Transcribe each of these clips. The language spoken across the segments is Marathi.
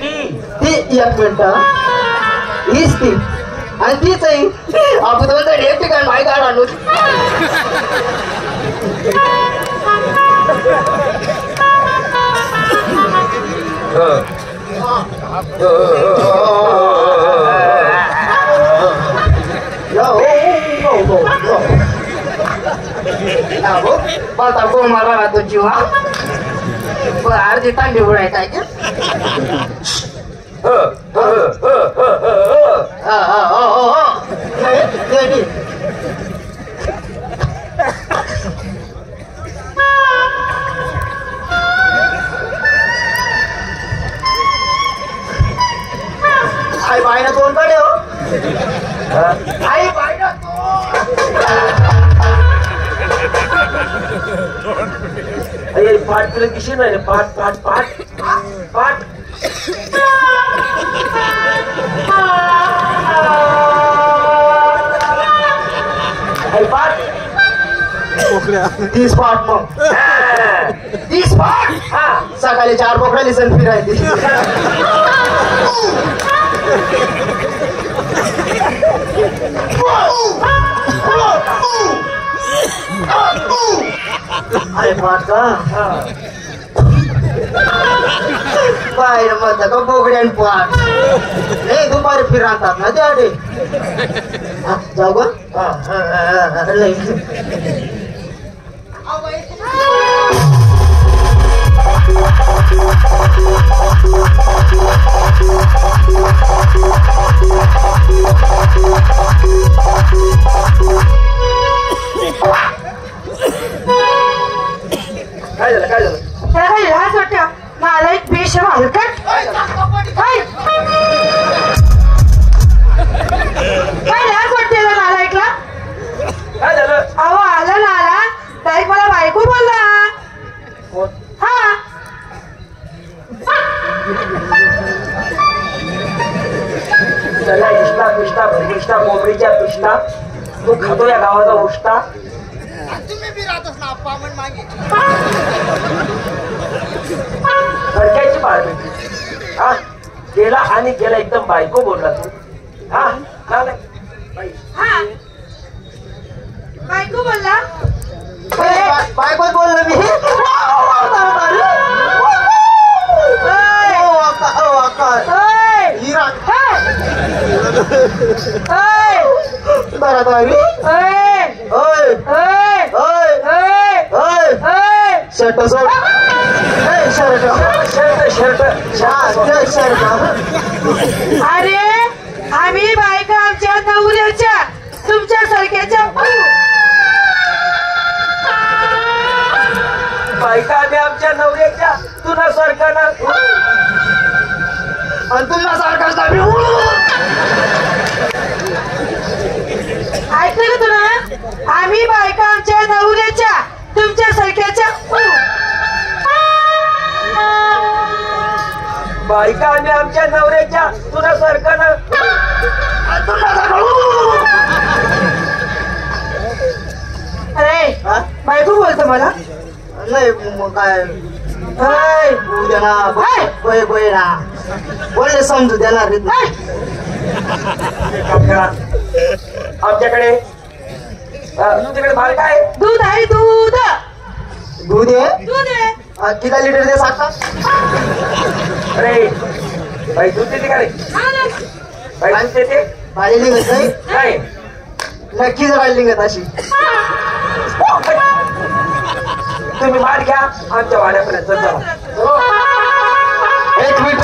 ती एक मिनिट हीच ती आणि तीच आहे आपण दोन एक ठिकाण माहिती काढ बोलता कोण मला राहतो जीवा अर्धी तांबी उडाय काय आई बाईना दोन कडे हो आई बाईना अरे पाठ तुला किशी नाही पाठ पाठ पाठ पाठ तीस पाठ मग 30 पाठ सकाळी 4 बोकड्या लिसन फिरायची अरे पाठ का बाहेर म्हणता का बोकड्यान पाठ नाही दुपारी फिरतात ना त्याडे जाऊ का काय झालं काय झालं त्याला लाज वाटतं मला एक बेशरम हलकट काय लाज वाटते मला ऐकला काय झालं अहो आला ना आला ताईक मला बायको बोलला हा त्याला इष्टा पिष्टा भरमिष्टा कोंबडीच्या पिष्टा तू खातो या गावाचा उष्टा तुम्ही बी राहतोस ना पामण मागे फडक्याची पाळी हा गेला आणि गेला एकदम बायको बोलला तू हा हा बायको बोलला बायकोच बोललो मी शर्ट सोड शर्ट शर्ट अरे आम्ही बायका आमच्या नवऱ्याच्या तुमच्या सारख्याच्या बायका आम्ही आमच्या नवऱ्याच्या तुला सारखा ना आणि तुला सारखा ऐकलं का तुला आम्ही बायका आमच्या नवऱ्याच्या तुमच्या सारख्याच्या बायका आम्ही आमच्या नवऱ्याच्या तुला सारखा ना अरे बायको बोलतो मला नाही मग काय उद्या ना बोय ना बोलले समजू देणार आमच्याकडे तुमच्याकडे भार काय दूध आहे दूध दूध आहे दूध आहे किती लिटर दे सांगता अरे बाई दूध देते का रे बाई दूध देते भाजी लिंगत नाही काय नक्कीच राहिली लिंगत अशी तुम्ही भार घ्या आमच्या वाड्यापर्यंत जाऊ एक मिनिट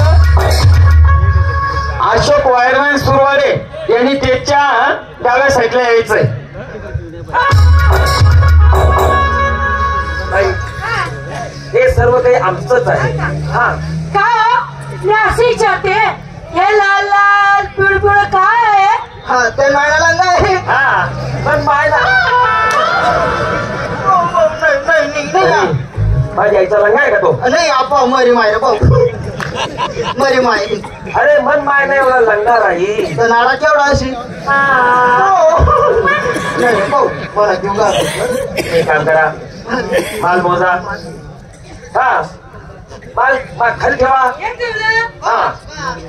अशोक वायरमॅन सुरवाडे यांनी त्याच्या डाव्या साईडला यायचंय बाई हे सर्व काही आमचंच आहे हा का मी असे विचारते हे लाल लाल पिळपिळ काय आहे हा ते मायला नाही हा पण पाहिला माझ्या आईचा लंगा आहे का तो नाही आपा मरी माय रे भाऊ मरी माय अरे मन माय नाही एवढा लंगा राही तर नाडा केवढा अशी नाही भाऊ मला घेऊ का एक काम करा माल मोजा हा माल खाली ठेवा